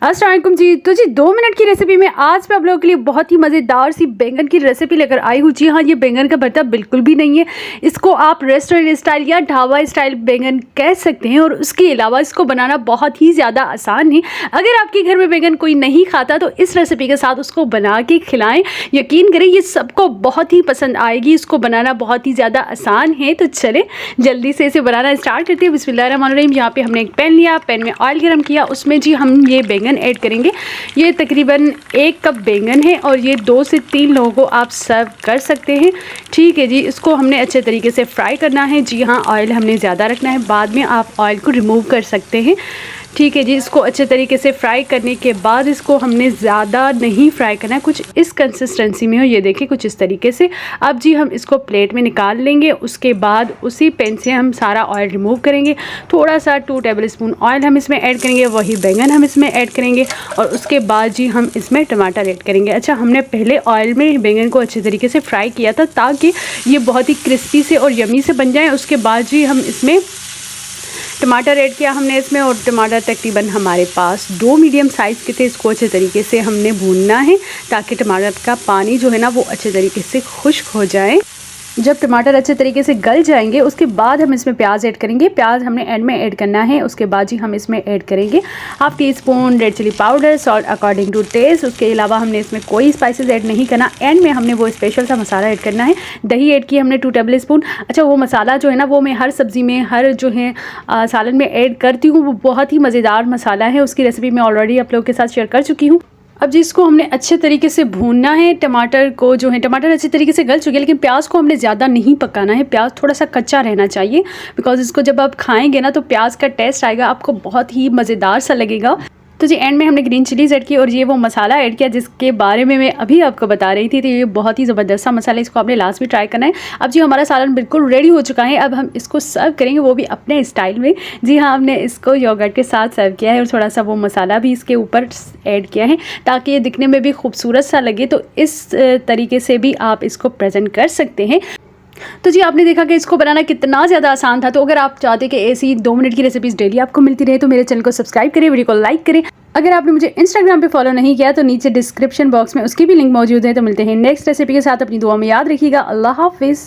अस्सलाम वालेकुम जी। तो जी 2 मिनट की रेसिपी में आज मैं आप लोगों के लिए बहुत ही मज़ेदार सी बैंगन की रेसिपी लेकर आई हूँ। जी हाँ, ये बैंगन का भरता बिल्कुल भी नहीं है। इसको आप रेस्टोरेंट स्टाइल या ढाबा स्टाइल बैंगन कह सकते हैं और उसके अलावा इसको बनाना बहुत ही ज़्यादा आसान है। अगर आपके घर में बैंगन कोई नहीं खाता तो इस रेसिपी के साथ उसको बना के खिलाएँ। यकीन करें ये सबको बहुत ही पसंद आएगी। इसको बनाना बहुत ही ज़्यादा आसान है। तो चलें जल्दी से इसे बनाना स्टार्ट करते हैं। बिस्मिल्लाहिर्रहमानिर्रहीम। यहाँ पे हमने एक पैन लिया, पैन में ऑयल गर्म किया, उसमें जी हम ये बैंगन ऐड करेंगे। ये तकरीबन 1 कप बैंगन है और ये 2 से 3 लोगों को आप सर्व कर सकते हैं। ठीक है जी, इसको हमने अच्छे तरीके से फ्राई करना है। जी हाँ, ऑयल हमने ज़्यादा रखना है, बाद में आप ऑयल को रिमूव कर सकते हैं। ठीक है जी, इसको अच्छे तरीके से फ्राई करने के बाद इसको हमने ज़्यादा नहीं फ्राई करना है, कुछ इस कंसिस्टेंसी में हो। ये देखिए कुछ इस तरीके से। अब जी हम इसको प्लेट में निकाल लेंगे। उसके बाद उसी पैन से हम सारा ऑयल रिमूव करेंगे। थोड़ा सा 2 टेबलस्पून ऑयल हम इसमें ऐड करेंगे, वही बैंगन हम इसमें ऐड करेंगे और उसके बाद जी हम इसमें टमाटर ऐड करेंगे। अच्छा, हमने पहले ऑयल में बैंगन को अच्छे तरीके से फ्राई किया था ताकि ये बहुत ही क्रिस्पी से और यमी से बन जाए। उसके बाद जी हम इसमें टमाटर ऐड किया हमने इसमें, और टमाटर तकरीबन हमारे पास 2 मीडियम साइज़ के थे। इसको अच्छे तरीके से हमने भूनना है ताकि टमाटर का पानी जो है ना वो अच्छे तरीके से खुश्क हो जाए। जब टमाटर अच्छे तरीके से गल जाएंगे उसके बाद हम इसमें प्याज ऐड करेंगे। प्याज हमने एंड में ऐड करना है। उसके बाद जी हम इसमें ऐड करेंगे 1/2 teaspoon red chilli powder, salt according to taste. उसके अलावा हमने इसमें कोई स्पाइसेस ऐड नहीं करना। एंड में हमने वो स्पेशल सा मसाला ऐड करना है। दही ऐड की हमने 2 टेबलस्पून। अच्छा, वो मसाला जो है ना वो मैं हर सब्ज़ी में, हर जो है सालन में ऐड करती हूँ। वो बहुत ही मज़ेदार मसाला है। उसकी रेसिपी मैं ऑलरेडी आप लोगों के साथ शेयर कर चुकी हूँ। अब जिसको हमने अच्छे तरीके से भूनना है। टमाटर को जो है, टमाटर अच्छे तरीके से गल चुके हैं, लेकिन प्याज को हमने ज़्यादा नहीं पकाना है। प्याज थोड़ा सा कच्चा रहना चाहिए, बिकॉज इसको जब आप खाएंगे ना तो प्याज का टेस्ट आएगा, आपको बहुत ही मज़ेदार सा लगेगा। तो जी एंड में हमने ग्रीन चिलीज़ ऐड की और ये वो मसाला ऐड किया जिसके बारे में मैं अभी आपको बता रही थी। तो ये बहुत ही ज़बरदस्त सा मसाला है, इसको आपने लास्ट में ट्राई करना है। अब जी हमारा सालन बिल्कुल रेडी हो चुका है। अब हम इसको सर्व करेंगे, वो भी अपने स्टाइल में। जी हाँ, हमने इसको योगर्ट के साथ सर्व किया है और थोड़ा सा वो मसाला भी इसके ऊपर ऐड किया है ताकि ये दिखने में भी खूबसूरत सा लगे। तो इस तरीके से भी आप इसको प्रेजेंट कर सकते हैं। तो जी आपने देखा कि इसको बनाना कितना ज़्यादा आसान था। तो अगर आप चाहते कि ऐसी 2 मिनट की रेसिपीज़ डेली आपको मिलती रहे तो मेरे चैनल को सब्सक्राइब करें, वीडियो को लाइक करें। अगर आपने मुझे इंस्टाग्राम पे फॉलो नहीं किया तो नीचे डिस्क्रिप्शन बॉक्स में उसकी भी लिंक मौजूद है। तो मिलते हैं नेक्स्ट रेसिपी के साथ। अपनी दुआ में याद रखिएगा। अल्लाह हाफिज़।